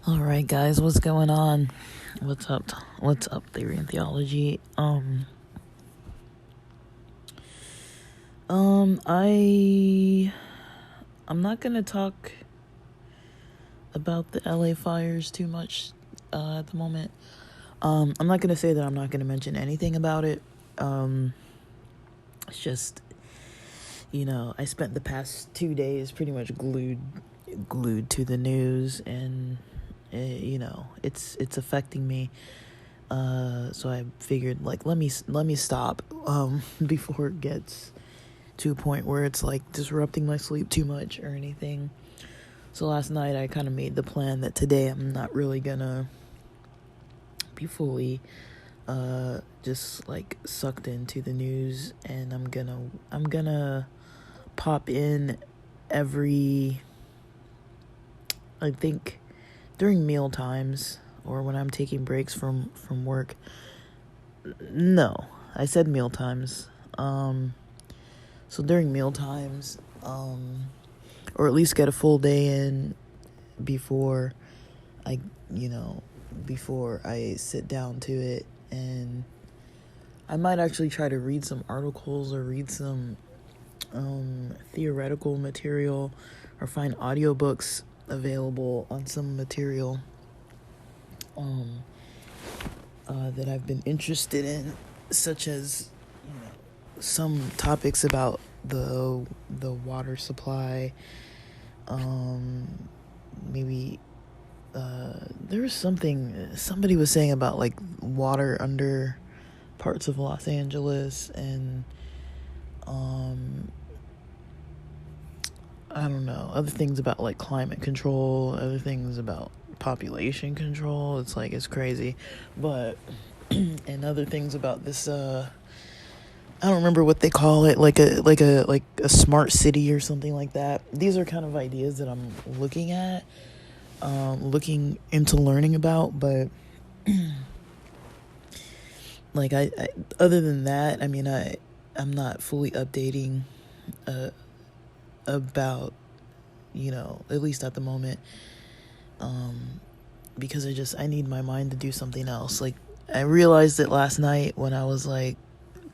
All right, guys, what's going on? What's up? What's up, Theory and Theology? I'm not gonna talk about the LA fires too much at the moment. I'm not gonna say that I'm not gonna mention anything about it. It's just, I spent the past 2 days pretty much glued to the news, and it's affecting me. So I figured, like, let me stop before it gets to a point where it's like disrupting my sleep too much or anything. So last night I kind of made the plan that today I'm not really gonna be fully just like sucked into the news, and I'm gonna pop in every, I think, during meal times or when I'm taking breaks from work. No, I said meal times. So during meal times, or at least get a full day in before I, before I sit down to it. And I might actually try to read some articles or read some theoretical material, or find audiobooks available on some material that I've been interested in, such as some topics about the water supply. Maybe there was somebody was saying about like water under parts of Los Angeles, and I don't know, other things about like climate control, other things about population control. It's like, it's crazy. But and other things about this I don't remember what they call it, like a smart city or something like that. These are kind of ideas that I'm looking at, looking into learning about. But like I other than that, I mean, I'm not fully updating about, at least at the moment, because I need my mind to do something else. Like, I realized it last night when I was like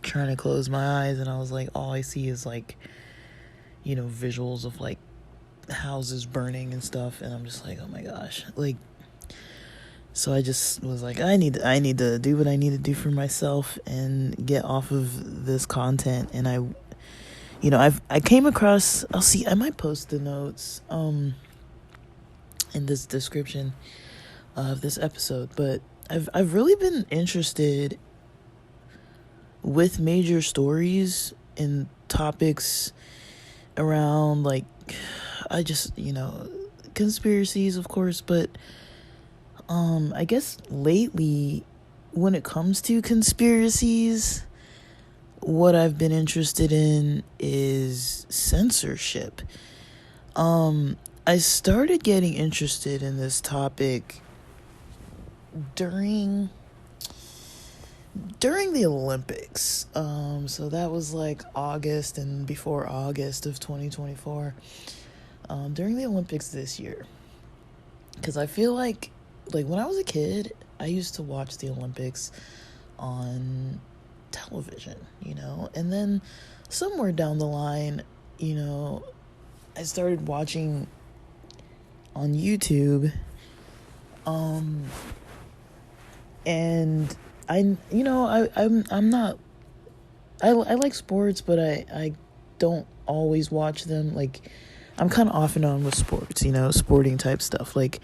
trying to close my eyes, and I was like, all I see is like, visuals of like houses burning and stuff, and I'm just like, oh my gosh. Like, so I just was like, I need to do what I need to do for myself and get off of this content. And I came across, I might post the notes in this description of this episode, but I've really been interested with major stories and topics around, like, I just, conspiracies, of course, but I guess lately, when it comes to conspiracies, what I've been interested in is censorship. I started getting interested in this topic during the Olympics. So that was like August and before August of 2024. During the Olympics this year. Because I feel like when I was a kid, I used to watch the Olympics on television, and then somewhere down the line, I started watching on YouTube, and I'm not, I like sports, but I don't always watch them. Like, I'm kind of off and on with sports, sporting type stuff. Like,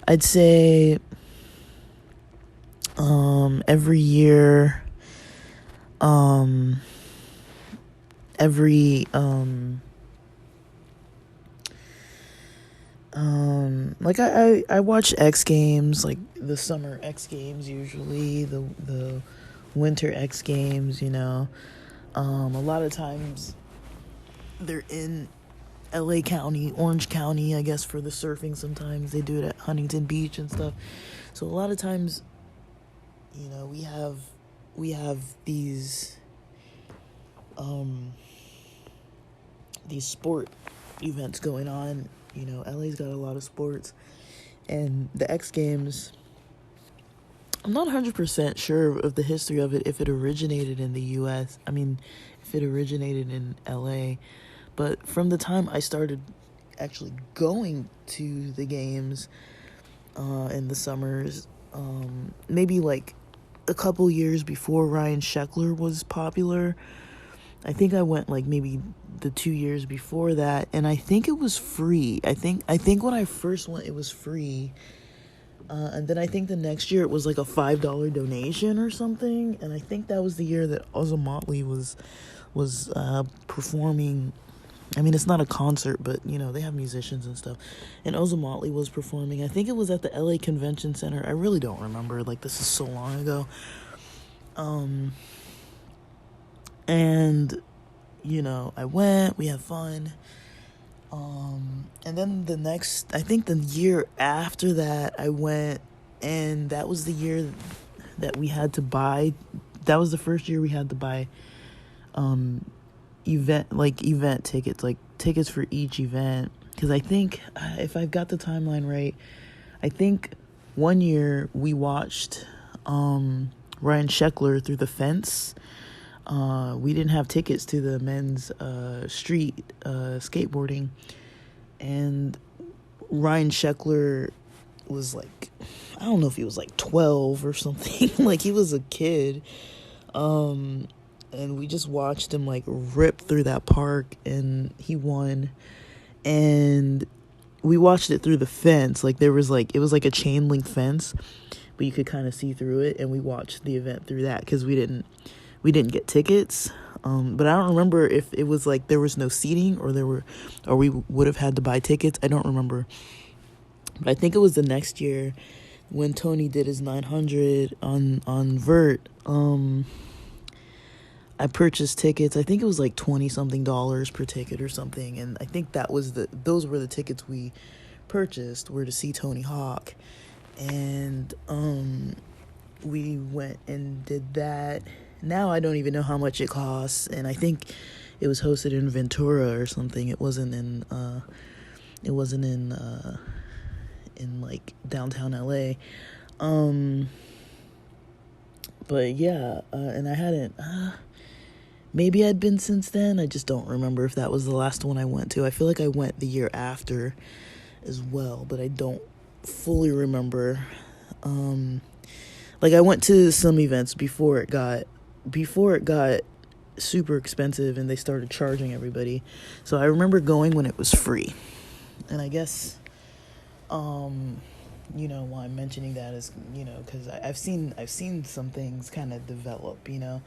I'd say every year, like I watch X Games, like the summer X Games, usually the winter X Games. A lot of times they're in LA County, Orange County, I guess, for the surfing. Sometimes they do it at Huntington Beach and stuff. So a lot of times, we have these sport events going on. LA's got a lot of sports, And the X Games, I'm not 100% sure of the history of it, if it originated in the US. I mean, if it originated in LA. But from the time I started actually going to the games in the summers, maybe like a couple years before Ryan Sheckler was popular. I think I went like maybe the 2 years before that, and I think it was free. I think when I first went, it was free. And then I think the next year it was like a $5 donation or something. And I think that was the year that Motley was performing. I mean, it's not a concert, but, you know, they have musicians and stuff. And Motley was performing. I think it was at the LA Convention Center. I really don't remember. Like, this is so long ago. And, you know, I went. We had fun. And then I think the year after that, I went, and that was the year that we had to buy. That was the first year we had to buy, event tickets, like tickets for each event. Because I think, if I've got the timeline right, I think one year we watched, Ryan Sheckler through the fence. We didn't have tickets to the men's street skateboarding, and Ryan Sheckler was like, I don't know if he was like 12 or something. Like, he was a kid, and we just watched him like rip through that park, and he won. And we watched it through the fence. Like, it was like a chain link fence, but you could kind of see through it, and we watched the event through that because we didn't get tickets. But I don't remember if it was like there was no seating, or we would have had to buy tickets. I don't remember. But I think it was the next year when Tony did his 900 on Vert. I purchased tickets. I think it was like $20-something per ticket or something. And I think those were the tickets we purchased, were to see Tony Hawk. And we went and did that. Now I don't even know how much it costs, and I think it was hosted in Ventura or something. It wasn't in like downtown LA. But yeah, and I hadn't, maybe I'd been since then. I just don't remember if that was the last one I went to. I feel like I went the year after as well, but I don't fully remember. Like, I went to some events before it got super expensive and they started charging everybody. So I remember going when it was free. And I guess, you know, why I'm mentioning that is, you know, because I've seen some things kind of develop, you know.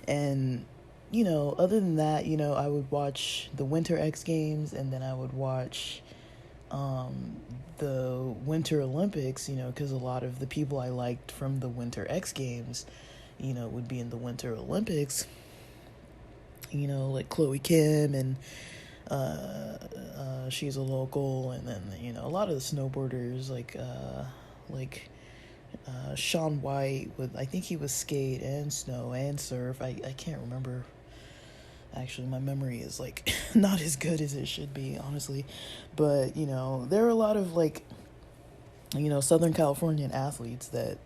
And, you know, other than that, you know, I would watch the Winter X Games, and then I would watch the Winter Olympics, you know, because a lot of the people I liked from the Winter X Games, you know, would be in the Winter Olympics, you know, like Chloe Kim, and she's a local, and then, you know, a lot of the snowboarders, like Shaun White, I think he was skate and snow and surf. I can't remember. Actually, my memory is like not as good as it should be, honestly. But, you know, there are a lot of, like, you know, Southern Californian athletes that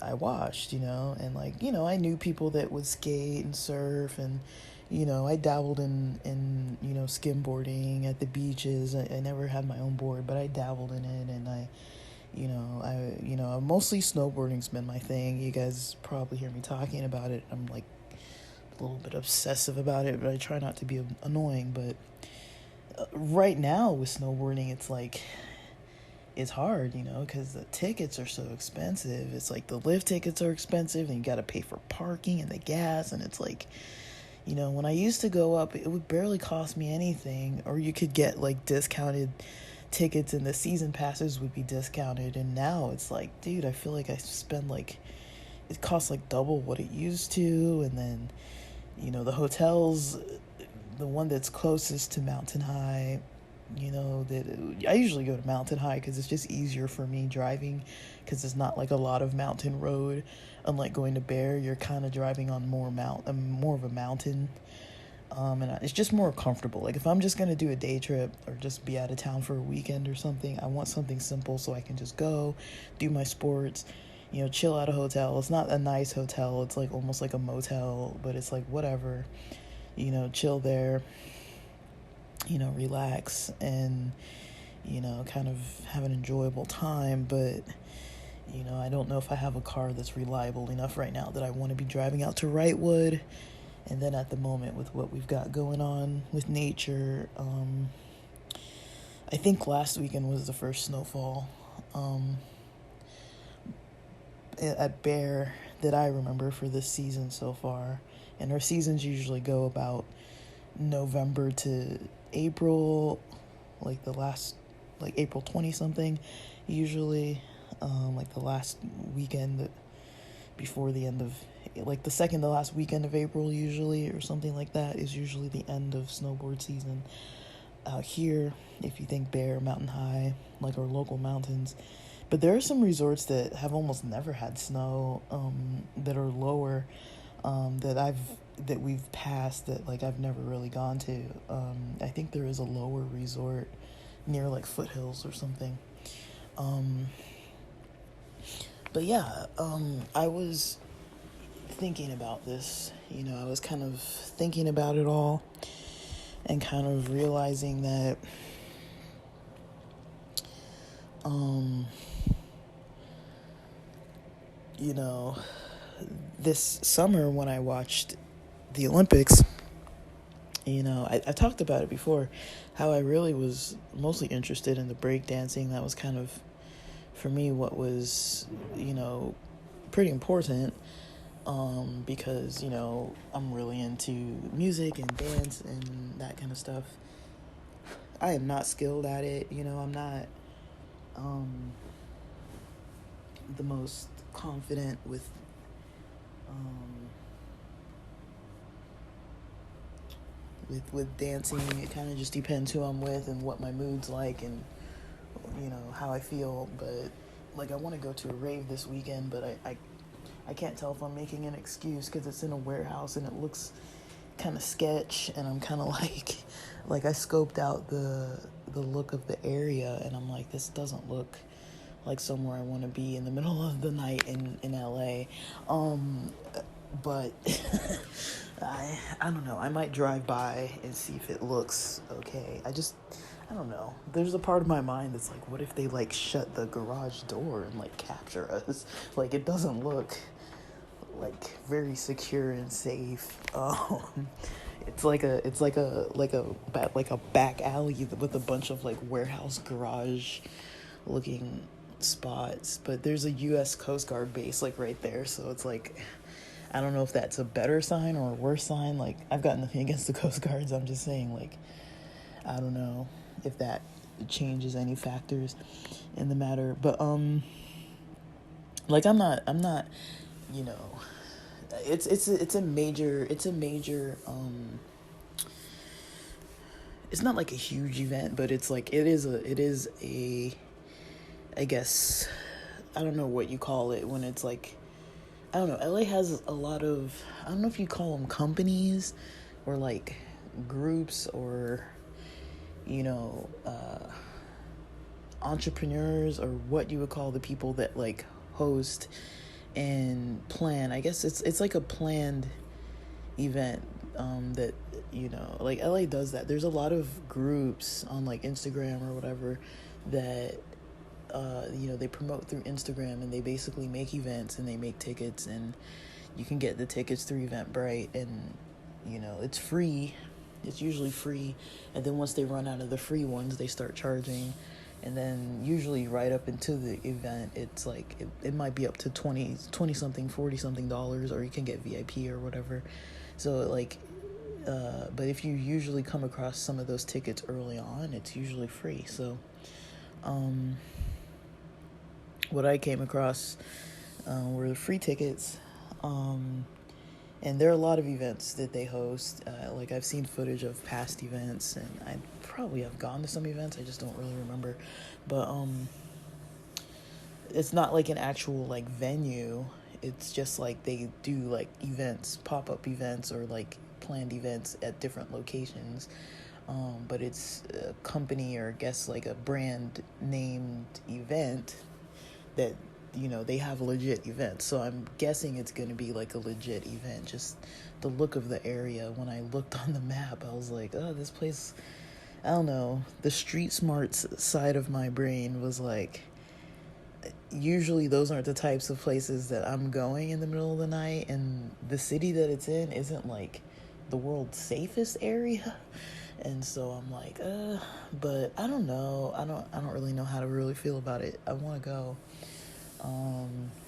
I watched, you know, and, like, you know, I knew people that would skate and surf, and, you know, I dabbled in you know, skimboarding at the beaches. I never had my own board, but I dabbled in it, and mostly snowboarding's been my thing. You guys probably hear me talking about it. I'm like a little bit obsessive about it, but I try not to be annoying. But right now with snowboarding, it's like, it's hard, you know, because the tickets are so expensive. It's like the lift tickets are expensive, and you got to pay for parking and the gas, and it's like, you know, when I used to go up, it would barely cost me anything, or you could get like discounted tickets, and the season passes would be discounted. And now it's like, dude, I feel like I spend like, it costs like double what it used to. And then, you know, the hotels, the one that's closest to Mountain High, you know, that I usually go to Mountain High because it's just easier for me driving, because it's not like a lot of mountain road. Unlike going to Bear, you're kind of driving on more of a mountain. It's just more comfortable. Like if I'm just gonna do a day trip or just be out of town for a weekend or something, I want something simple so I can just go, do my sports, chill at a hotel. It's not a nice hotel. It's like almost like a motel, but it's like whatever, chill there, relax and, kind of have an enjoyable time. But, I don't know if I have a car that's reliable enough right now that I want to be driving out to Wrightwood. And then at the moment with what we've got going on with nature, I think last weekend was the first snowfall at Bear that I remember for this season so far. And our seasons usually go about November to April, like April 20 something, usually, like the last weekend before the end of, like the second to last weekend of April usually, or something like that, is usually the end of snowboard season out here, if you think Bear, Mountain High, like our local mountains. But there are some resorts that have almost never had snow, that are lower, that we've passed, that like I've never really gone to. I think there is a lower resort near like Foothills or something. But yeah, I was thinking about this, I was kind of thinking about it all and kind of realizing that, this summer when I watched the Olympics, I talked about it before, how I really was mostly interested in the breakdancing. That was kind of, for me, what was, pretty important, because, I'm really into music and dance and that kind of stuff. I am not skilled at it, I'm not, the most confident with, with dancing. It kind of just depends who I'm with and what my mood's like and, how I feel. But like I want to go to a rave this weekend, but I can't tell if I'm making an excuse because it's in a warehouse and it looks kind of sketch, and I'm kind of like I scoped out the look of the area, and I'm like, this doesn't look like somewhere I want to be in the middle of the night in LA. But I don't know. I might drive by and see if it looks okay. I don't know. There's a part of my mind that's like, what if they like shut the garage door and like capture us? Like it doesn't look like very secure and safe. It's like a back alley with a bunch of like warehouse garage looking spots, but there's a U.S. Coast Guard base like right there, so it's like I don't know if that's a better sign or a worse sign. Like I've got nothing against the Coast Guards. I'm just saying, like, I don't know if that changes any factors in the matter. But like I'm not it's a major it's not like a huge event, but it's like it is a I guess, I don't know what you call it when it's like, I don't know, LA has a lot of, I don't know if you call them companies or like groups or, entrepreneurs, or what you would call the people that like host and plan. I guess it's like a planned event, that, like LA does that. There's a lot of groups on like Instagram or whatever that, they promote through Instagram, and they basically make events and they make tickets, and you can get the tickets through Eventbrite, and, it's free. It's usually free. And then once they run out of the free ones, they start charging. And then usually right up into the event, it's like, it might be up to 20 something, $40 something, or you can get VIP or whatever. So like, but if you usually come across some of those tickets early on, it's usually free. So, what I came across were the free tickets, and there are a lot of events that they host. Like I've seen footage of past events, and I probably have gone to some events. I just don't really remember, but it's not like an actual like venue. It's just like they do like events, pop-up events, or like planned events at different locations. But it's a company, or I guess like a brand named event that, they have legit events. So I'm guessing it's going to be like a legit event. Just the look of the area. When I looked on the map, I was like, oh, this place, I don't know. The street smarts side of my brain was like, usually those aren't the types of places that I'm going in the middle of the night, and the city that it's in isn't like the world's safest area. And so I'm like, but I don't know. I don't really know how to really feel about it. I want to go.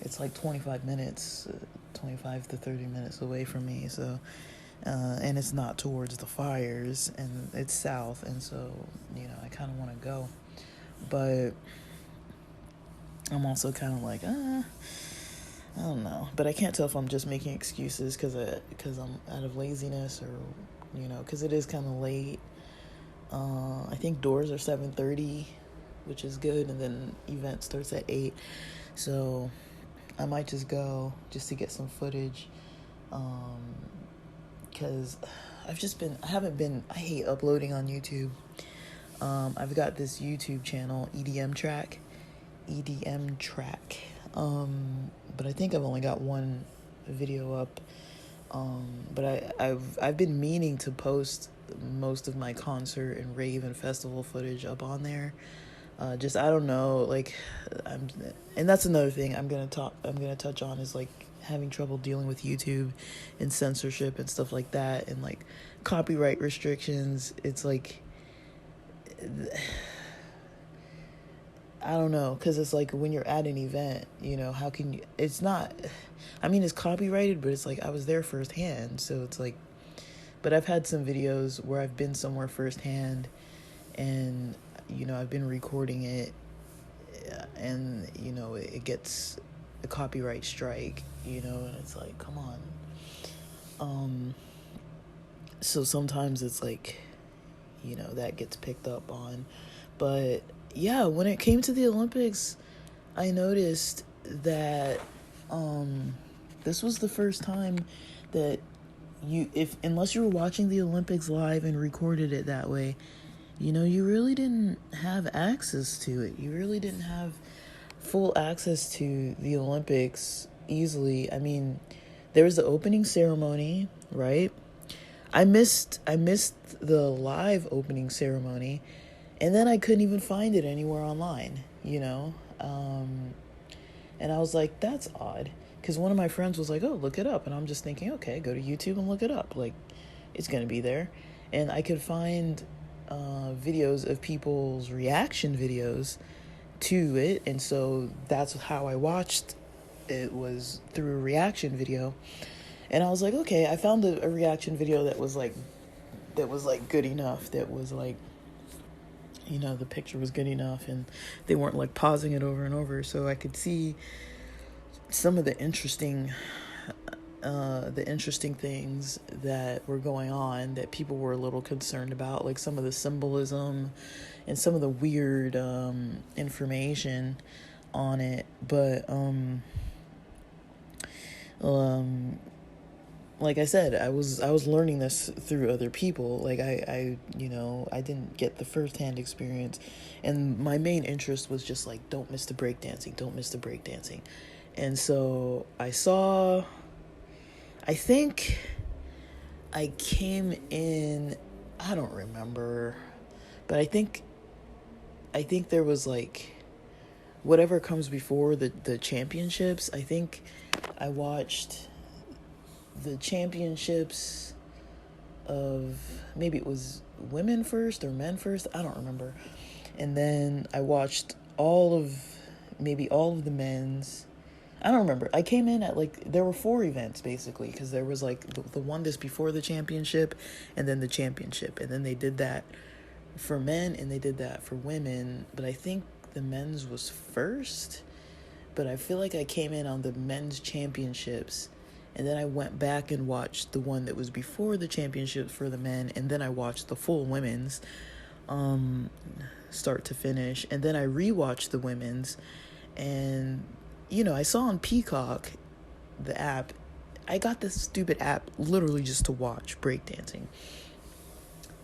It's like 25 minutes, 25 to 30 minutes away from me. So, and it's not towards the fires, and it's south. And so, I kind of want to go, but I'm also kind of like, I don't know. But I can't tell if I'm just making excuses because I'm out of laziness, or, because it is kind of late. I think doors are 7:30, which is good, and then event starts at 8. So I might just go just to get some footage, because I hate uploading on YouTube. I've got this YouTube channel, EDM Track, but I think I've only got one video up. But I've been meaning to post most of my concert and rave and festival footage up on there. I don't know, like, and that's another thing I'm gonna touch on, is like having trouble dealing with YouTube and censorship and stuff like that, and like copyright restrictions. It's like, I don't know, because it's like when you're at an event, how can you, it's not, I mean, it's copyrighted, but it's like I was there firsthand, so it's like, but I've had some videos where I've been somewhere firsthand, and, I've been recording it, and, it gets a copyright strike, and it's like, come on. So sometimes it's like, that gets picked up on, but yeah, when it came to the Olympics, I noticed that this was the first time that unless you were watching the Olympics live and recorded it that way, you really didn't have access to it. You really didn't have full access to the Olympics easily. I mean, there was the opening ceremony, right? I missed the live opening ceremony, and then I couldn't even find it anywhere online, and I was like, that's odd, because one of my friends was like, oh, look it up, and I'm just thinking, okay, go to YouTube and look it up, like, it's gonna be there. And I could find videos of people's reaction videos to it, and so that's how I watched it, was through a reaction video. And I was like, okay, I found a reaction video that was like good enough, that was like, the picture was good enough, and they weren't like pausing it over and over, so I could see some of the interesting things that were going on that people were a little concerned about, like some of the symbolism and some of the weird information on it. But like I said, I was learning this through other people. Like I didn't get the firsthand experience, and my main interest was just like, don't miss the breakdancing. And so I think I came in, I don't remember, but I think there was like whatever comes before the championships. I think I watched the championships of, maybe it was women first or men first, I don't remember. And then I watched all of the men's. I don't remember. I came in at like, there were 4 events basically, because there was like the one just before the championship, and then the championship, and then they did that for men and they did that for women. But I think the men's was first, but I feel like I came in on the men's championships, and then I went back and watched the one that was before the championships for the men, and then I watched the full women's start to finish, and then I rewatched the women's. And I saw on Peacock, the app, I got this stupid app literally just to watch breakdancing.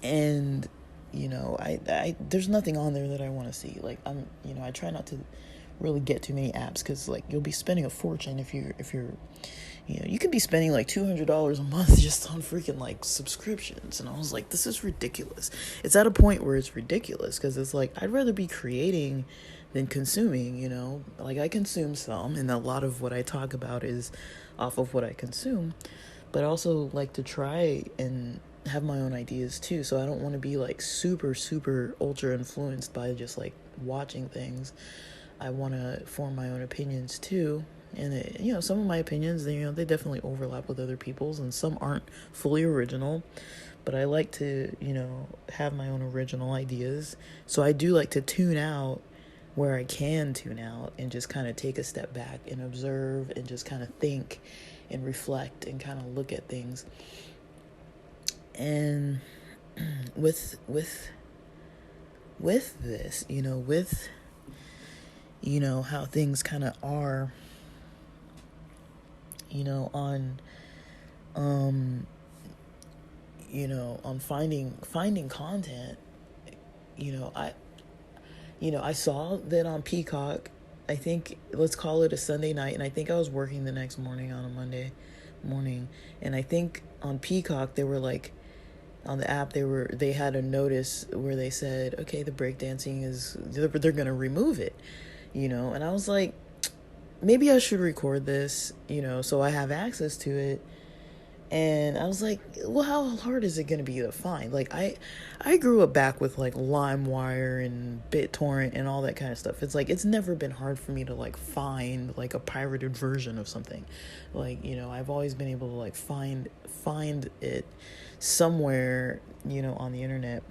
And, I there's nothing on there that I want to see. Like, I try not to really get too many apps, because, like, you'll be spending a fortune if you're you could be spending like $200 a month just on freaking like subscriptions. And I was like, this is ridiculous. It's at a point where it's ridiculous, because it's like, I'd rather be creating than consuming. Like, I consume some, and a lot of what I talk about is off of what I consume, but I also like to try and have my own ideas too. So I don't want to be like super, super ultra influenced by just like watching things. I want to form my own opinions too. And some of my opinions, they definitely overlap with other people's, and some aren't fully original, but I like to, have my own original ideas. So I do like to tune out where I can tune out, and just kind of take a step back and observe, and just kind of think and reflect and kind of look at things. And with this, how things kind of are, on on finding content. I saw that on Peacock, I think, let's call it a Sunday night, and I think I was working the next morning on a Monday morning, and I think on Peacock they were like, on the app, they had a notice where they said, okay, the breakdancing they're gonna remove it, and I was like, maybe I should record this, so I have access to it. And I was like, well, how hard is it going to be to find? Like, I grew up back with like LimeWire and BitTorrent and all that kind of stuff. It's like, it's never been hard for me to like find like a pirated version of something. Like, I've always been able to like find it somewhere, on the internet.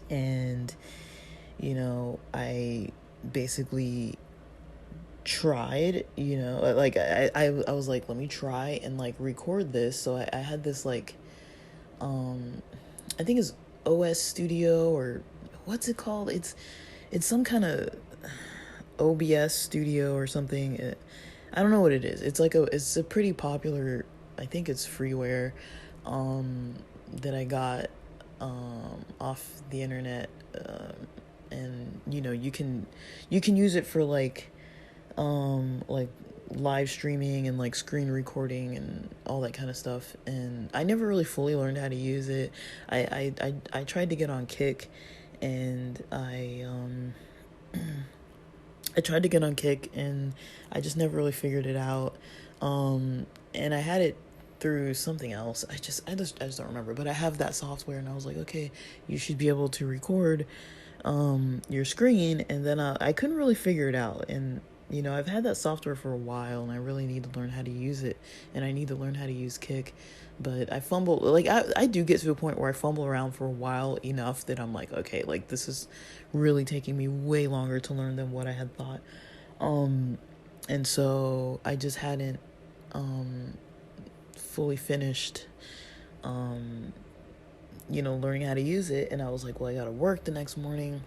And, I basically tried, like I was like, let me try and like record this. So I had this like I think it's OS Studio, or what's it called, it's some kind of OBS Studio or something. I don't know what it is. It's a pretty popular, I think it's freeware that I got off the internet, and you can use it for like live streaming and like screen recording and all that kind of stuff. And I never really fully learned how to use it. I tried to get on Kick, and I tried to get on Kick, and I just never really figured it out. And I had it through something else. I just don't remember, but I have that software, and I was like, okay, you should be able to record your screen. And then I couldn't really figure it out. And I've had that software for a while, and I really need to learn how to use it, and I need to learn how to use Kick. But I fumble, like I do get to a point where I fumble around for a while enough that I'm like, okay, like this is really taking me way longer to learn than what I had thought. And so I just hadn't fully finished learning how to use it. And I was like, well, I gotta work the next morning.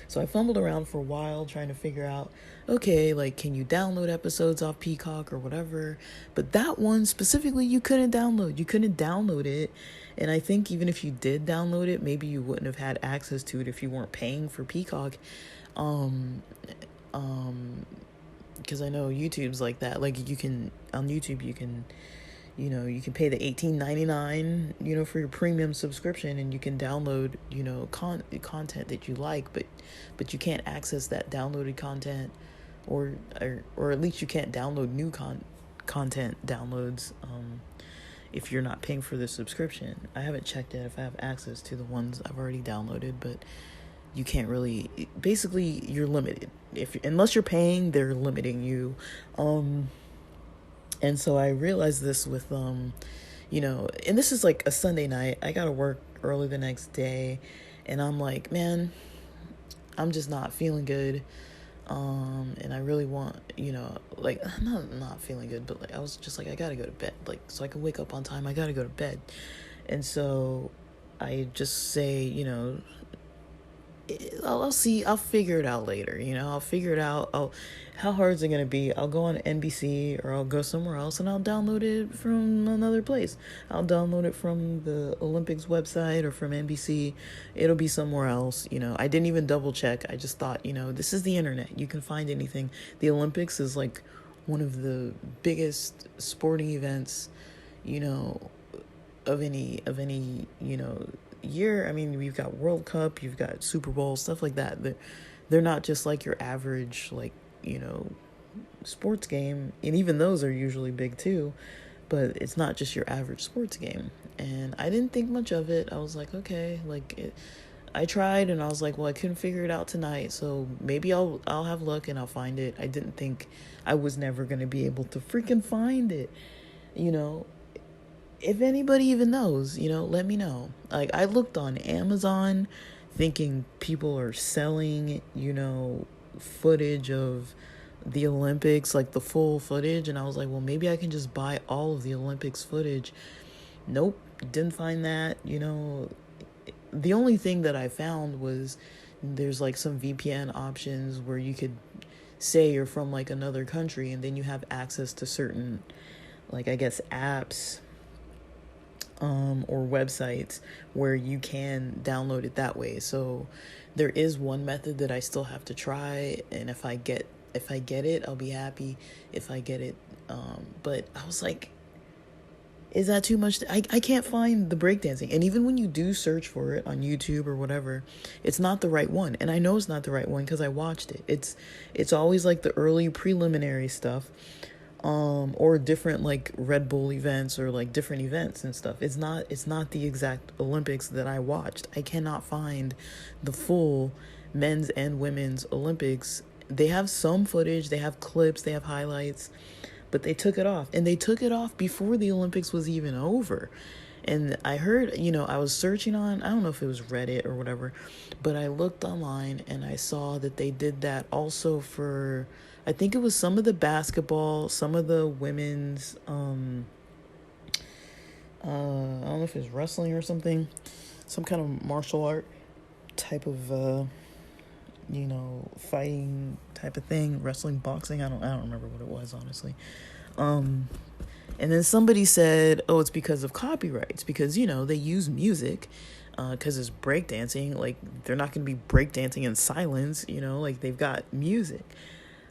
So I fumbled around for a while trying to figure out, okay, like, can you download episodes off Peacock or whatever? But that one specifically, you couldn't download it. And I think even if you did download it, maybe you wouldn't have had access to it if you weren't paying for Peacock. Because I know YouTube's like that. Like, on YouTube, you can pay the $18.99, for your premium subscription, and you can download, content that you like, but you can't access that downloaded content, or at least you can't download new content downloads, if you're not paying for the subscription. I haven't checked it if I have access to the ones I've already downloaded, but you can't really, basically you're limited. Unless you're paying, they're limiting you. And so I realized this with, and this is like a Sunday night. I got to work early the next day, and I'm like, man, I'm just not feeling good. And I really want, like, not feeling good, but like, I was just like, I got to go to bed, like, so I can wake up on time. I got to go to bed. And so I just say, I'll see. I'll figure it out later. I'll figure it out. How hard is it gonna be? I'll go on NBC or I'll go somewhere else and I'll download it from another place. I'll download it from the Olympics website or from NBC. It'll be somewhere else. I didn't even double check. I just thought, this is the internet. You can find anything. The Olympics is like one of the biggest sporting events, of any year. I mean, you've got World Cup, you've got Super Bowl, stuff like that. They're not just like your average, like, sports game. And even those are usually big too, but it's not just your average sports game. And I didn't think much of it. I was like, okay, I tried and I was like, well, I couldn't figure it out tonight, so maybe I'll have luck and I'll find it. I didn't think I was never going to be able to freaking find it. If anybody even knows, let me know. Like, I looked on Amazon thinking people are selling, footage of the Olympics, like the full footage. And I was like, well, maybe I can just buy all of the Olympics footage. Nope, didn't find that. The only thing that I found was there's like some VPN options where you could say you're from like another country and then you have access to certain, like, I guess, apps or websites where you can download it that way. So there is one method that I still have to try, and if I get it, I'll be happy if I get it. But I was like, is that too much? I can't find the breakdancing. And even when you do search for it on YouTube or whatever, it's not the right one. And I know it's not the right one because I watched it. It's always like the early preliminary stuff, or different like Red Bull events or like different events and stuff. It's not the exact Olympics that I watched. I cannot find the full men's and women's Olympics. They have some footage, they have clips, they have highlights, but they took it off. And they took it off before the Olympics was even over. And I heard, I was searching on, I don't know if it was Reddit or whatever, but I looked online and I saw that they did that also for, I think it was some of the basketball, some of the women's, I don't know if it's wrestling or something, some kind of martial art type of, fighting type of thing, wrestling, boxing. I don't remember what it was, honestly. And then somebody said, oh, it's because of copyrights, because, they use music, because it's breakdancing. Like, they're not going to be breakdancing in silence, like they've got music.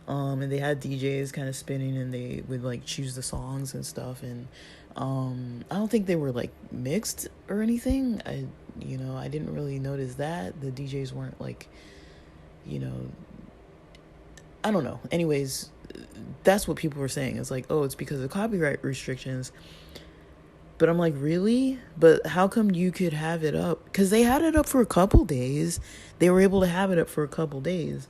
And they had DJs kind of spinning and they would like choose the songs and stuff. And, I don't think they were like mixed or anything. I didn't really notice that the DJs weren't like, I don't know. Anyways, that's what people were saying. It's like, oh, it's because of copyright restrictions. But I'm like, really? But how come you could have it up? Because they had it up for a couple days. They were able to have it up for a couple days.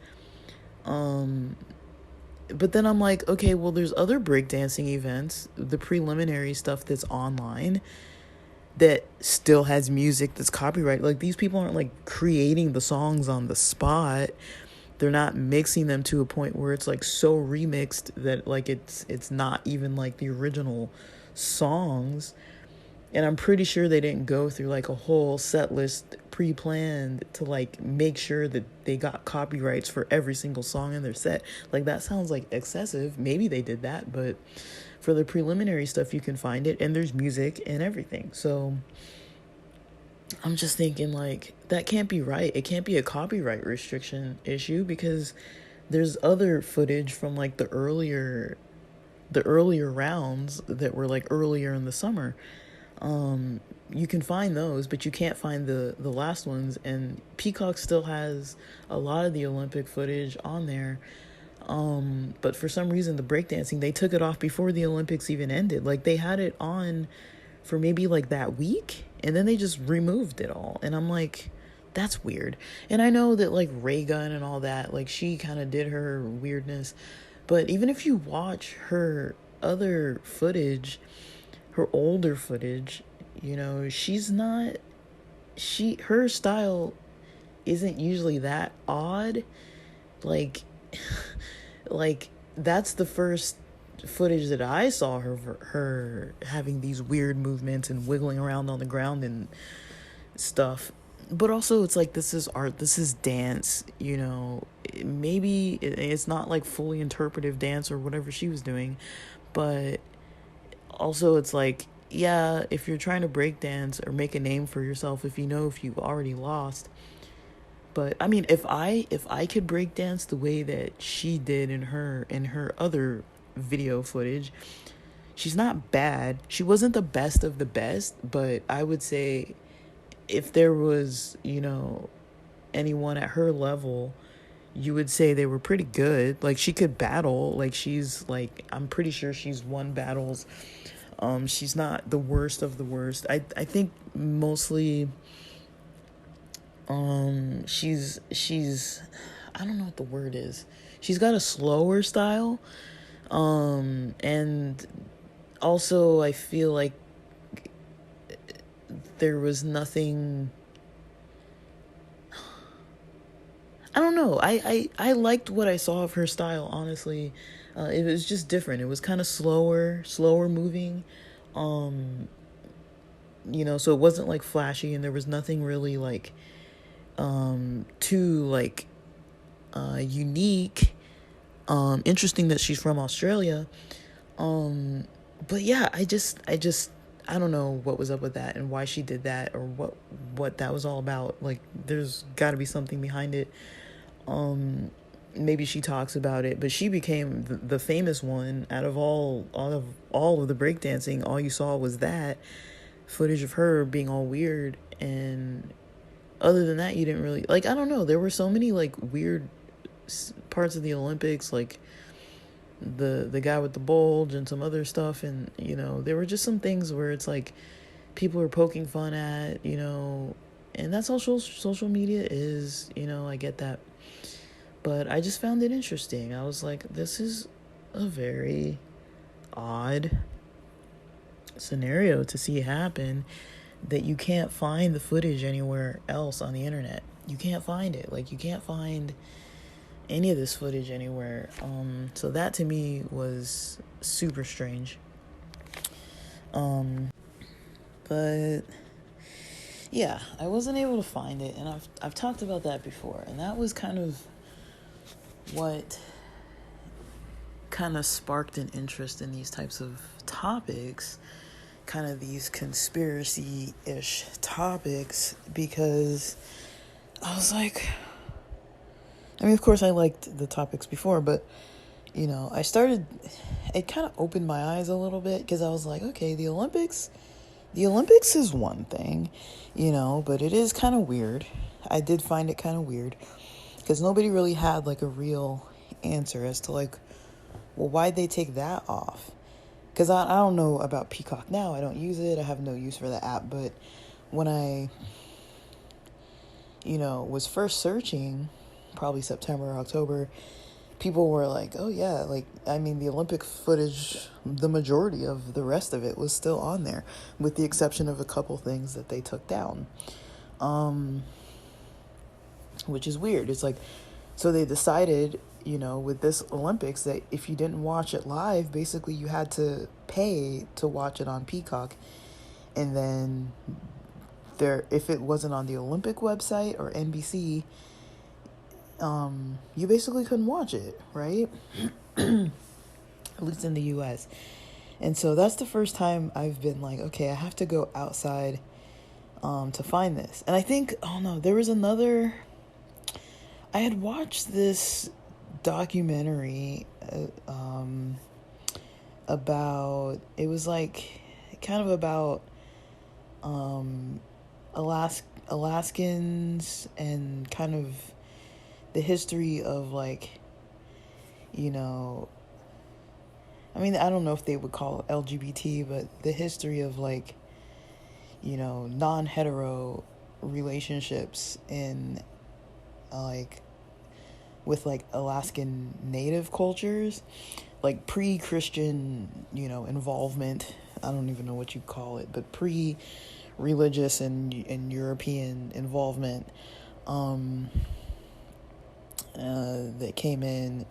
But then I'm like, okay, well, there's other breakdancing events, the preliminary stuff that's online that still has music that's copyright. Like, these people aren't like creating the songs on the spot. They're not mixing them to a point where it's like so remixed that like it's not even like the original songs. And I'm pretty sure they didn't go through like a whole set list pre-planned to like make sure that they got copyrights for every single song in their set. Like, that sounds like excessive. Maybe they did that, but for the preliminary stuff, you can find it and there's music and everything. So I'm just thinking, like, that can't be right. It can't be a copyright restriction issue because there's other footage from like the earlier rounds that were like earlier in the summer. You can find those, but you can't find the last ones. And Peacock still has a lot of the Olympic footage on there. But for some reason, the breakdancing, they took it off before the Olympics even ended. Like, they had it on for maybe like that week, and then they just removed it all. And I'm like, that's weird. And I know that like Ray Gun and all that, like, she kind of did her weirdness. But even if you watch her other footage, her older footage, her style isn't usually that odd. Like, that's the first footage that I saw her having these weird movements and wiggling around on the ground and stuff. but also it's like, this is art, this is dance, you know. Maybe it's not like fully interpretive dance or whatever she was doing, but also it's like, yeah, if you're trying to break dance or make a name for yourself, if you've already lost. But I mean, if I could break dance the way that she did in her other video footage, she's not bad. She wasn't the best of the best, but I would say if there was, anyone at her level, you would say they were pretty good. Like, she could battle. Like, I'm pretty sure she's won battles. She's not the worst of the worst. I think mostly, she's I don't know what the word is. She's got a slower style. And also I feel like there was nothing. I don't know. I liked what I saw of her style, honestly. It was just different. It was kind of slower moving. So it wasn't like flashy, and there was nothing really like too like unique. Interesting that she's from Australia. But yeah, I don't know what was up with that and why she did that, or what that was all about. Like, there's got to be something behind it. Maybe she talks about it, but she became the famous one out of all of the breakdancing. All you saw was that footage of her being all weird, and other than that, you didn't really like. I don't know. There were so many like weird parts of the Olympics, like the guy with the bulge and some other stuff, and there were just some things where it's like people are poking fun at, and that's all social media is. I get that, but I just found it interesting. I was like, this is a very odd scenario to see happen, that you can't find the footage anywhere else on the internet. You can't find it. Like, you can't find any of this footage anywhere. So that to me was super strange. But yeah, I wasn't able to find it, and I've talked about that before, and that was kind of what kind of sparked an interest in these types of topics, kind of these conspiracy-ish topics, because I was like, I mean, of course I liked the topics before, but it kind of opened my eyes a little bit, because I was like, okay, the Olympics is one thing, but it is kind of weird. I did find it kind of weird, because nobody really had like a real answer as to like, well, why'd they take that off? Because I don't know about Peacock now. I don't use it. I have no use for the app. But when I, was first searching, probably September or October, people were like, oh yeah, like, I mean, the Olympic footage, the majority of the rest of it was still on there, with the exception of a couple things that they took down. Which is weird. It's like, so they decided, with this Olympics, that if you didn't watch it live, basically you had to pay to watch it on Peacock. And then if it wasn't on the Olympic website or NBC, you basically couldn't watch it, right? At least in the US. And so that's the first time I've been like, okay, I have to go outside to find this. And I think, oh no, there was another, I had watched this documentary about, it was like kind of about Alaskans, and kind of the history of like, I mean, I don't know if they would call it LGBT, but the history of like, non-hetero relationships in like with like Alaskan Native cultures, like pre-Christian, involvement. I don't even know what you call it, but pre-religious and European involvement that came in,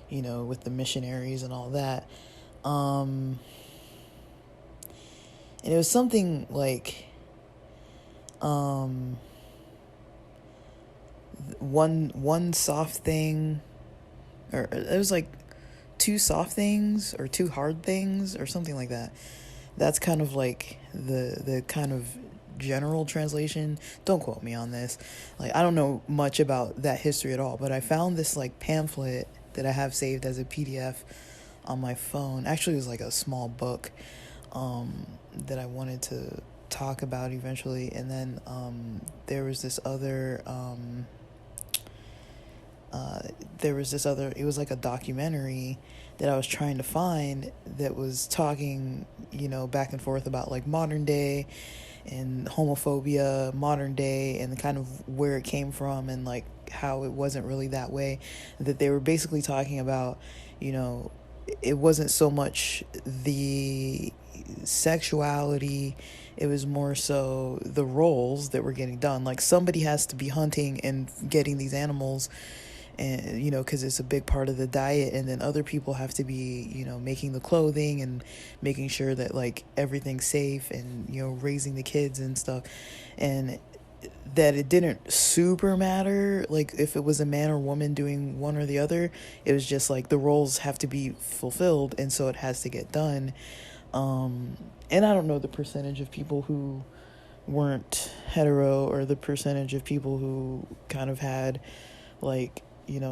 with the missionaries and all that. And it was something like, one soft thing, or it was like two soft things or two hard things or something like that. That's kind of like the kind of general translation. Don't quote me on this. Like, I don't know much about that history at all, but I found this like pamphlet that I have saved as a PDF on my phone. Actually, it was like a small book that I wanted to talk about eventually. And then there was this other it was like a documentary that I was trying to find that was talking, back and forth about like modern day and homophobia, modern day, and kind of where it came from, and like how it wasn't really that way. That they were basically talking about, it wasn't so much the sexuality, it was more so the roles that were getting done. Like, somebody has to be hunting and getting these animals, and because it's a big part of the diet, and then other people have to be making the clothing and making sure that like everything's safe, and raising the kids and stuff. And that it didn't super matter like if it was a man or woman doing one or the other. It was just like the roles have to be fulfilled, and so it has to get done. And I don't know the percentage of people who weren't hetero, or the percentage of people who kind of had like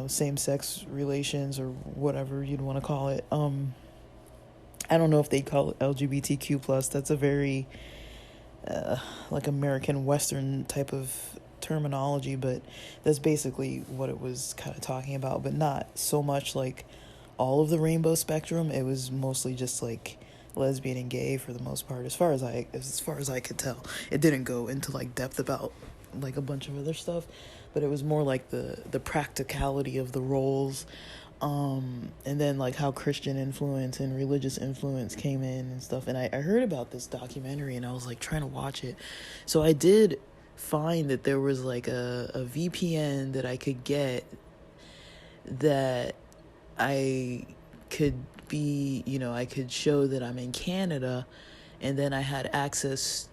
same-sex relations, or whatever you'd want to call it. I don't know if they call it LGBTQ plus. That's a very like American Western type of terminology, but that's basically what it was kind of talking about. But not so much like all of the rainbow spectrum. It was mostly just like lesbian and gay for the most part, as far as I could tell. It didn't go into like depth about like a bunch of other stuff, but it was more like the practicality of the roles, and then like how Christian influence and religious influence came in and stuff. And I heard about this documentary, and I was like trying to watch it. So I did find that there was like a VPN that I could get, that I could be, I could show that I'm in Canada, and then I had access.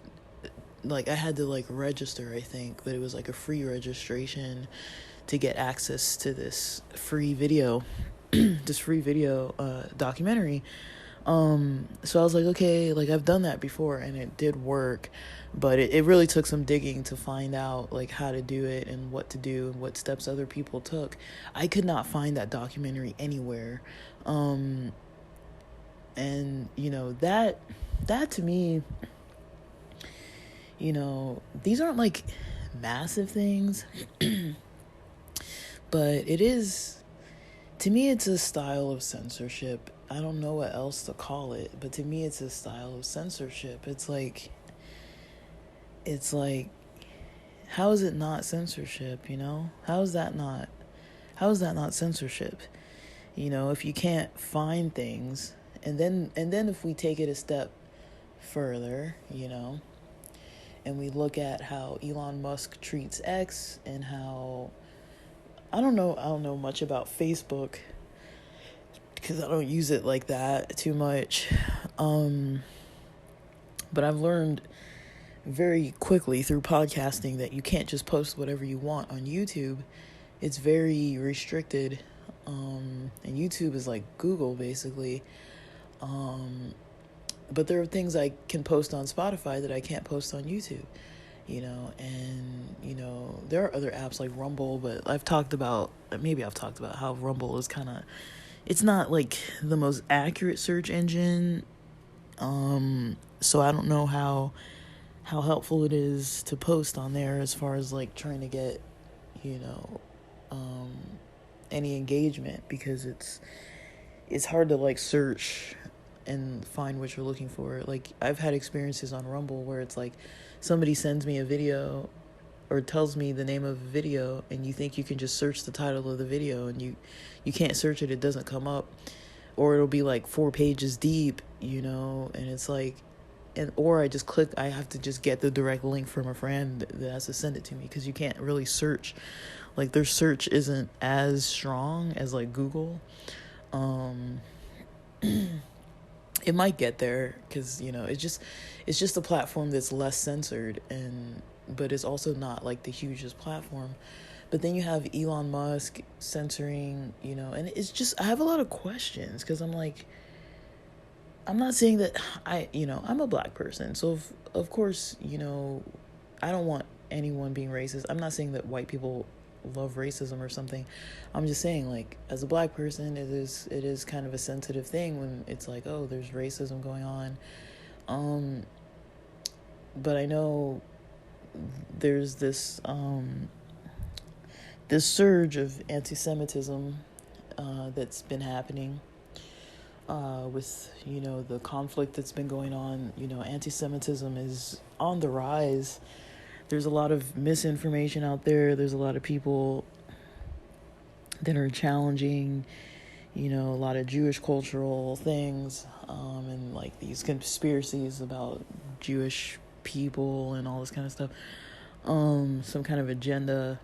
Like, I had to like register, I think, but it was like a free registration to get access to this free video documentary. So I was like, okay, like I've done that before and it did work, but it really took some digging to find out like how to do it and what to do and what steps other people took. I could not find that documentary anywhere. And that to me, these aren't like massive things, but it is, to me, it's a style of censorship. I don't know what else to call it, but to me, it's a style of censorship. It's like, how is it not censorship, How is that not censorship? If you can't find things, and then if we take it a step further, and we look at how Elon Musk treats X, and how I don't know much about Facebook because I don't use it like that too much. But I've learned very quickly through podcasting that you can't just post whatever you want on YouTube. It's very restricted. And YouTube is like Google basically. But there are things I can post on Spotify that I can't post on YouTube, and, there are other apps like Rumble, but maybe I've talked about how Rumble is it's not like the most accurate search engine. So I don't know how helpful it is to post on there as far as like trying to get, any engagement, because it's hard to like search and find what you're looking for. Like, I've had experiences on Rumble where it's like somebody sends me a video or tells me the name of a video, and you think you can just search the title of the video, and you can't search it. It doesn't come up, or it'll be like 4 pages deep, and it's like, or I have to just get the direct link from a friend that has to send it to me, because you can't really search. Like, their search isn't as strong as like Google. It might get there because, it's just a platform that's less censored, but it's also not like the hugest platform. But then you have Elon Musk censoring, and it's just, I have a lot of questions because I'm like, I'm not saying that I'm a black person. So, of course, I don't want anyone being racist. I'm not saying that white people love racism or something. I'm just saying, like, as a black person, it is kind of a sensitive thing when it's like, oh, there's racism going on. But I know there's this surge of anti-Semitism that's been happening with the conflict that's been going on. Anti-Semitism is on the rise. There's a lot of misinformation out there. There's a lot of people that are challenging a lot of Jewish cultural things, and like these conspiracies about Jewish people and all this kind of stuff. Some kind of agenda.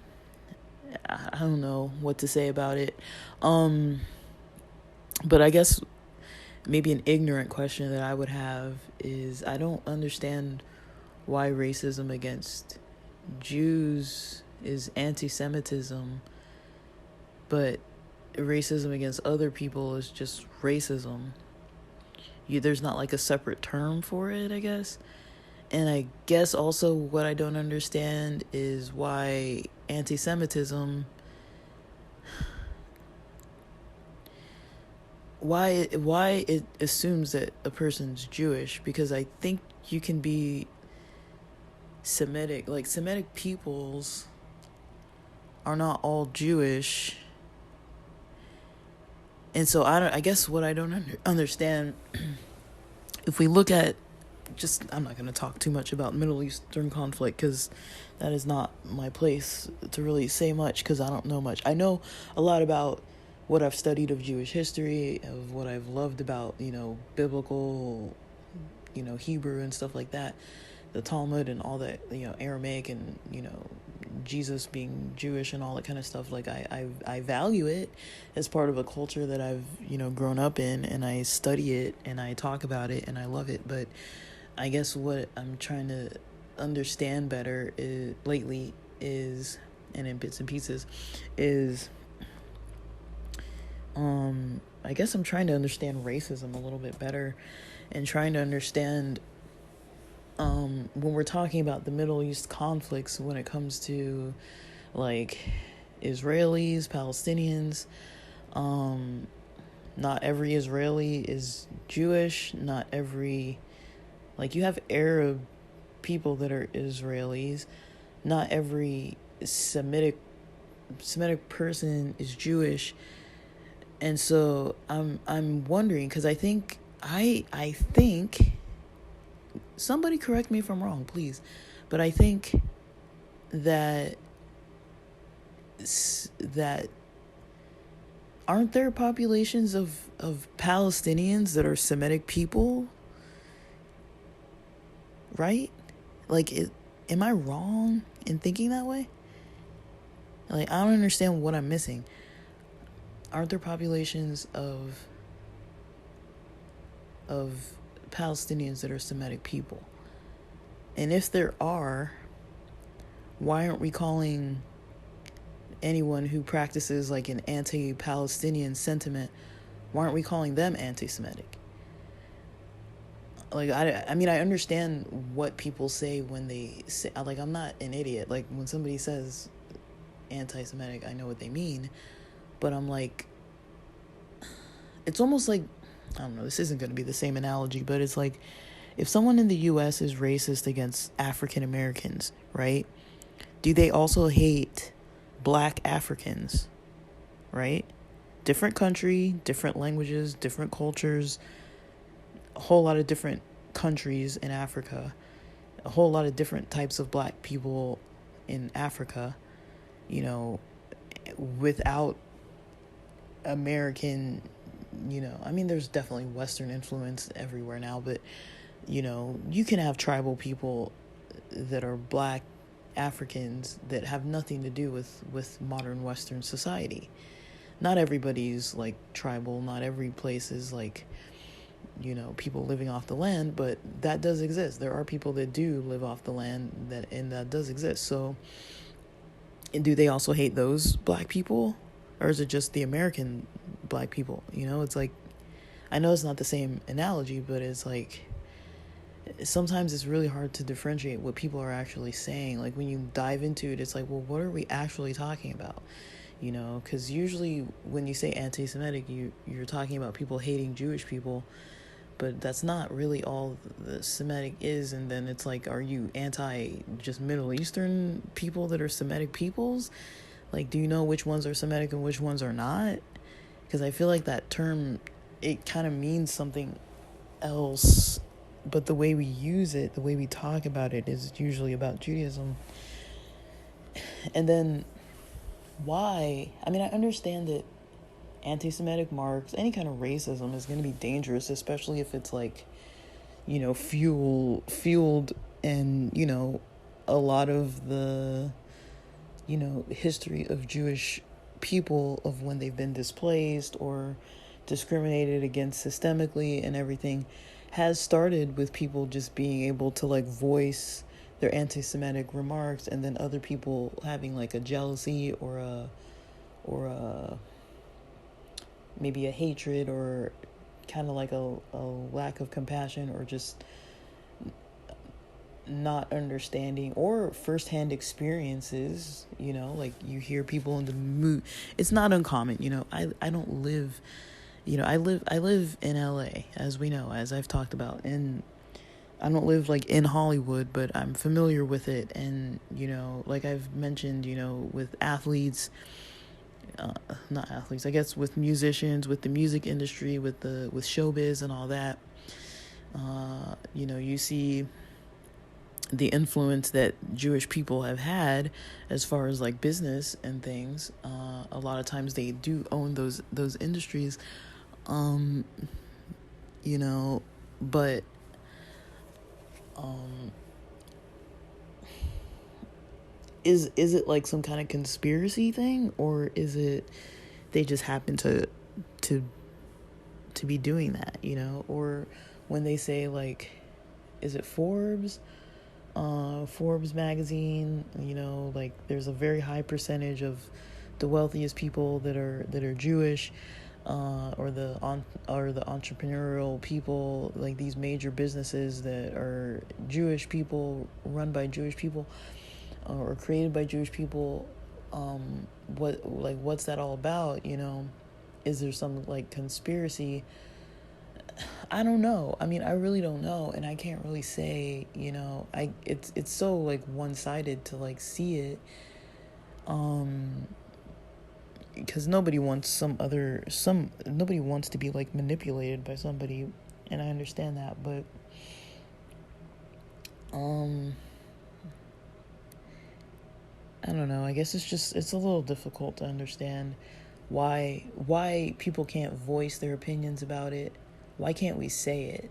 I don't know what to say about it. But I guess maybe an ignorant question that I would have is, I don't understand why racism against Jews is anti-Semitism, but racism against other people is just racism. There's not like a separate term for it, I guess. And I guess also what I don't understand is why anti-Semitism, why it assumes that a person's Jewish, because I think you can be Semitic. Like, Semitic peoples are not all Jewish. And so I guess what I don't understand, if we look at I'm not going to talk too much about Middle Eastern conflict because that is not my place to really say much, because I don't know much. I know a lot about what I've studied of Jewish history, of what I've loved about, biblical, Hebrew and stuff like that, the Talmud and all that, Aramaic and, Jesus being Jewish and all that kind of stuff. Like, I value it as part of a culture that I've, grown up in, and I study it and I talk about it and I love it. But I guess what I'm trying to understand better lately is, and in bits and pieces, is I guess I'm trying to understand racism a little bit better, and trying to understand when we're talking about the Middle East conflicts, when it comes to like Israelis, Palestinians, not every Israeli is Jewish, not every, like, you have Arab people that are Israelis, not every Semitic person is Jewish. And so I'm wondering, because I think somebody correct me if I'm wrong, please, but I think that aren't there populations of Palestinians that are Semitic people, right? Like, am I wrong in thinking that way? Like, I don't understand what I'm missing. Aren't there populations of Palestinians that are Semitic people? And if there are, why aren't we calling anyone who practices like an anti-Palestinian sentiment, why aren't we calling them anti-Semitic? Like, I mean, I understand what people say when they say, like, I'm not an idiot. Like, when somebody says anti-Semitic, I know what they mean. But I'm like, it's almost like, I don't know, this isn't going to be the same analogy, but it's like, if someone in the U.S. is racist against African Americans, right? Do they also hate Black Africans, right? Different country, different languages, different cultures, a whole lot of different countries in Africa, a whole lot of different types of Black people in Africa, without American, I mean, there's definitely Western influence everywhere now, but, you can have tribal people that are Black Africans that have nothing to do with modern Western society. Not everybody's like tribal, not every place is like, people living off the land, but that does exist. There are people that do live off the land, that does exist. So And do they also hate those black people? Or is it just the American black people? You know, it's like, I know it's not the same analogy, but it's like, sometimes it's really hard to differentiate what people are actually saying. Like when you dive into it, it's like, well, what are we actually talking about? You know, because usually when you say anti-Semitic, you're talking about people hating Jewish people, but that's not really all the Semitic is. And then it's like, are you anti just Middle Eastern people that are Semitic peoples? Like, do you know which ones are Semitic and which ones are not? Because I feel like that term, it kind of means something else, but the way we use it, the way we talk about it, is usually about Judaism. And then why? I mean, I understand that anti-Semitic marks, any kind of racism is going to be dangerous, especially if it's like, you know, fueled and, you know, a lot of the, you know, history of Jewish people, of when they've been displaced or discriminated against systemically and everything, has started with people just being able to like voice their anti-Semitic remarks, and then other people having like a jealousy or a maybe a hatred, or kind of like a lack of compassion, or just not understanding, or firsthand experiences. You know, like you hear people in the mood. It's not uncommon. You know, I don't live, you know, I live in LA, as we know, as I've talked about, and I don't live like in Hollywood, but I'm familiar with it. And, you know, like I've mentioned, you know, with athletes, not athletes, I guess with musicians, with the music industry, with showbiz and all that, you know, you see the influence that Jewish people have had as far as like business and things. A lot of times they do own those industries, you know, but is it like some kind of conspiracy thing, or is it they just happen to be doing that, you know? Or when they say, like, is it Forbes magazine, you know, like there's a very high percentage of the wealthiest people that are Jewish, or the entrepreneurial people, like these major businesses that are Jewish people, run by Jewish people, or created by Jewish people. What's that all about? You know, is there some like conspiracy? I don't know. I mean, I really don't know, and I can't really say. You know, it's so like one-sided to like see it, because nobody wants nobody wants to be like manipulated by somebody, and I understand that, but I don't know. I guess it's a little difficult to understand why people can't voice their opinions about it. Why can't we say it?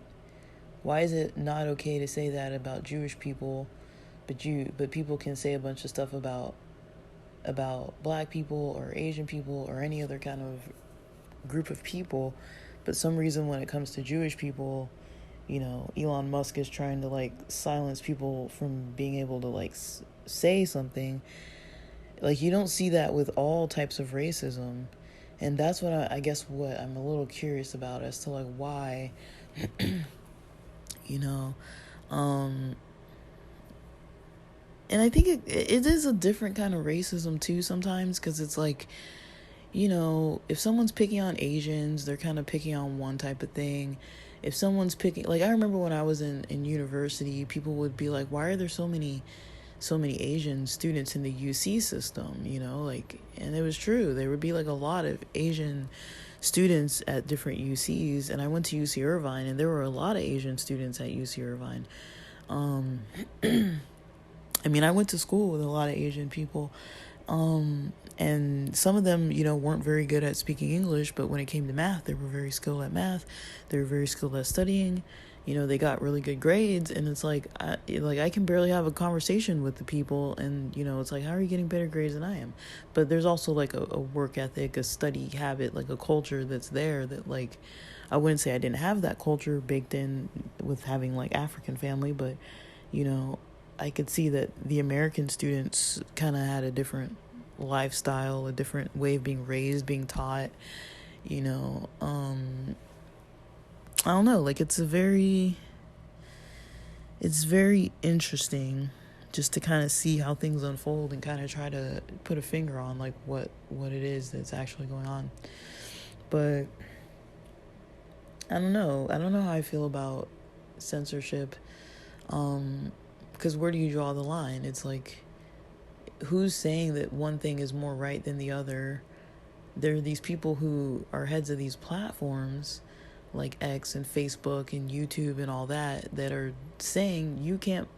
Why is it not okay to say that about Jewish people, but people can say a bunch of stuff about black people or Asian people or any other kind of group of people, but some reason when it comes to Jewish people, you know, Elon Musk is trying to like silence people from being able to like say something. Like, you don't see that with all types of racism, and that's what I guess what I'm a little curious about, as to like why, you know, and I think it is a different kind of racism too sometimes, because it's like, you know, if someone's picking on Asians, they're kind of picking on one type of thing. If someone's picking, like, I remember when I was in university, people would be like, why are there so many Asian students in the UC system, you know, like, and it was true. There would be like a lot of Asian students at different UCs, and I went to UC Irvine, and there were a lot of Asian students at UC Irvine. I mean, I went to school with a lot of Asian people, and some of them, you know, weren't very good at speaking English, but when it came to math, they were very skilled at math. They were very skilled at studying. You know, they got really good grades, and it's like, I can barely have a conversation with the people, and, you know, it's like, how are you getting better grades than I am? But there's also, like, a work ethic, a study habit, like, a culture that's there that, like, I wouldn't say I didn't have that culture baked in with having, like, African family, but, you know, I could see that the American students kind of had a different lifestyle, a different way of being raised, being taught, you know. I don't know, like it's very interesting just to kind of see how things unfold and kind of try to put a finger on like what it is that's actually going on. But I don't know how I feel about censorship, because where do you draw the line? It's like, who's saying that one thing is more right than the other? There are these people who are heads of these platforms like X and Facebook and YouTube and all that are saying you can't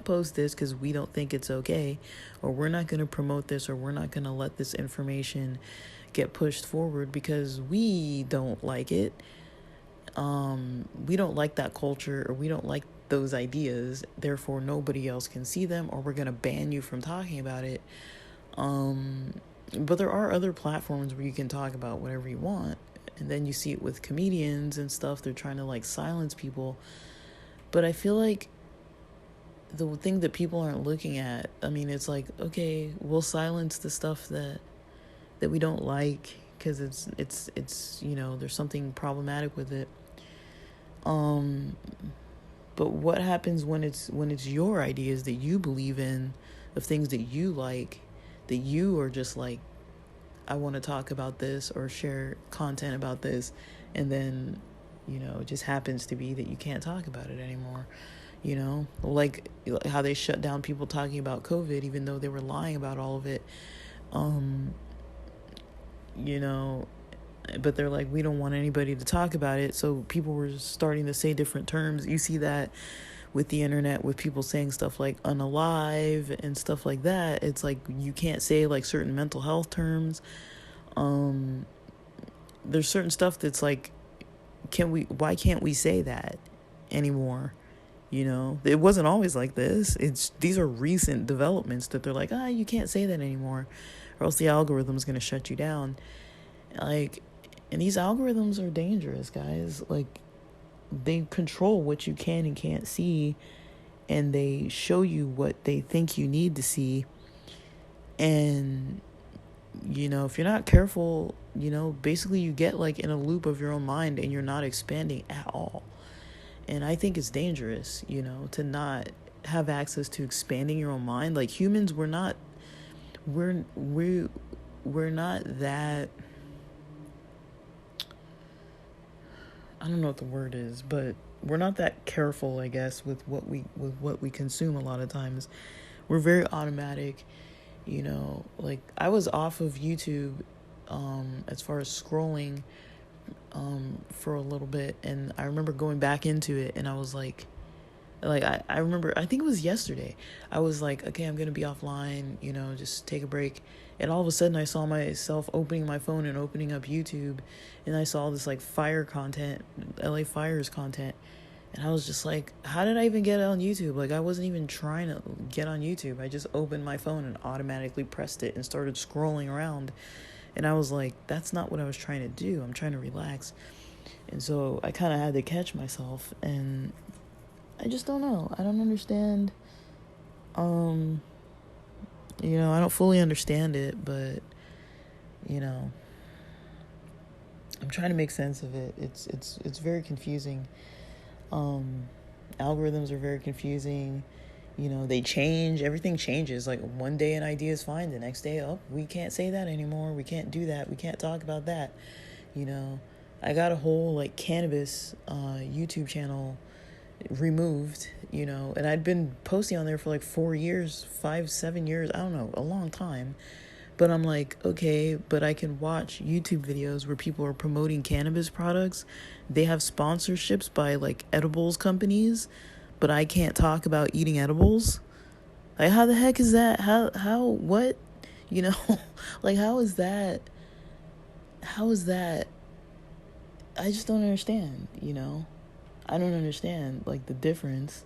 post this because we don't think it's okay, or we're not going to promote this, or we're not going to let this information get pushed forward because we don't like it. We don't like that culture, or we don't like those ideas, therefore nobody else can see them, or we're going to ban you from talking about it. But there are other platforms where you can talk about whatever you want. And then you see it with comedians and stuff. They're trying to like silence people. But I feel like the thing that people aren't looking at, I mean, it's like, okay, we'll silence the stuff that we don't like because it's you know, there's something problematic with it. But what happens when it's your ideas that you believe in, of things that you like, that you are just like, I want to talk about this or share content about this, and then, you know, it just happens to be that you can't talk about it anymore, you know? Like how they shut down people talking about COVID even though they were lying about all of it. You know, but they're like, we don't want anybody to talk about it, so people were starting to say different terms. You see that with the internet, with people saying stuff like unalive and stuff like that. It's like you can't say like certain mental health terms. There's certain stuff that's like, why can't we say that anymore? You know, it wasn't always like this. These are recent developments that they're like, you can't say that anymore, or else the algorithm's going to shut you down. Like, and these algorithms are dangerous, guys. Like, they control what you can and can't see, and they show you what they think you need to see. And, you know, if you're not careful, you know, basically you get like in a loop of your own mind and you're not expanding at all. And I think it's dangerous, you know, to not have access to expanding your own mind. Like, humans, we're not that, I don't know what the word is, but we're not that careful, I guess, with what we consume a lot of times. We're very automatic, you know. Like, I was off of YouTube as far as scrolling for a little bit, and I remember going back into it, and I was like I remember, I think it was yesterday, I was like, okay, I'm gonna be offline, you know, just take a break. And all of a sudden I saw myself opening my phone and opening up YouTube, and I saw this like fire content, LA Fires content, and I was just like, how did I even get on YouTube? Like, I wasn't even trying to get on YouTube. I just opened my phone and automatically pressed it and started scrolling around. And I was like, that's not what I was trying to do. I'm trying to relax. And so I kind of had to catch myself, and I just don't know. I don't understand. You know, I don't fully understand it, but, you know, I'm trying to make sense of it. It's very confusing. Algorithms are very confusing. You know, they change. Everything changes. Like, one day an idea is fine. The next day, we can't say that anymore. We can't do that. We can't talk about that. You know, I got a whole, like, cannabis YouTube channel removed, you know, and I'd been posting on there for like 4 years, 5-7 years, I don't know, a long time. But I'm like, okay, but I can watch YouTube videos where people are promoting cannabis products. They have sponsorships by like edibles companies, but I can't talk about eating edibles. Like, how the heck is that? What? You know, like, how is that? I just don't understand, you know? I don't understand, like, the difference.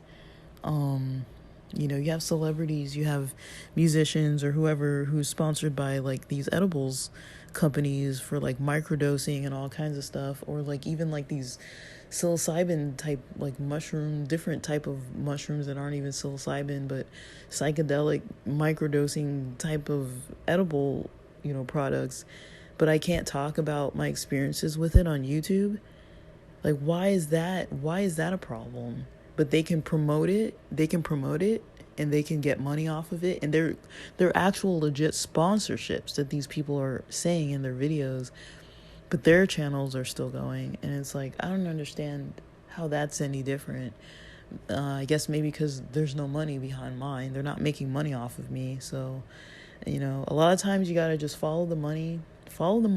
You have celebrities, you have musicians or whoever who's sponsored by like these edibles companies for like microdosing and all kinds of stuff, or like even like these psilocybin type like mushroom, different type of mushrooms that aren't even psilocybin but psychedelic microdosing type of edible, products. But I can't talk about my experiences with it on YouTube. Like, why is that a problem? But they can promote it and they can get money off of it, and they're actual legit sponsorships that these people are saying in their videos, but their channels are still going. And it's like, I don't understand how that's any different. I guess maybe because there's no money behind mine. They're not making money off of me. So, a lot of times you got to just follow the money and follow the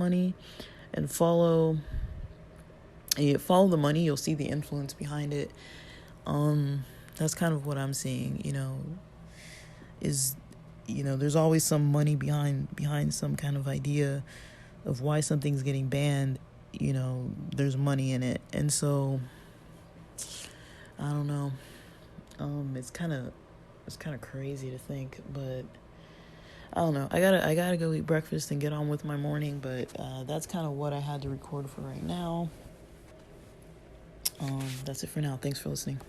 money. You'll see the influence behind it. That's kind of what I'm seeing, is, there's always some money behind some kind of idea of why something's getting banned. There's money in it. And so I don't know. It's kind of crazy to think, but I don't know. I gotta go eat breakfast and get on with my morning, but that's kind of what I had to record for right now. That's it for now. Thanks for listening.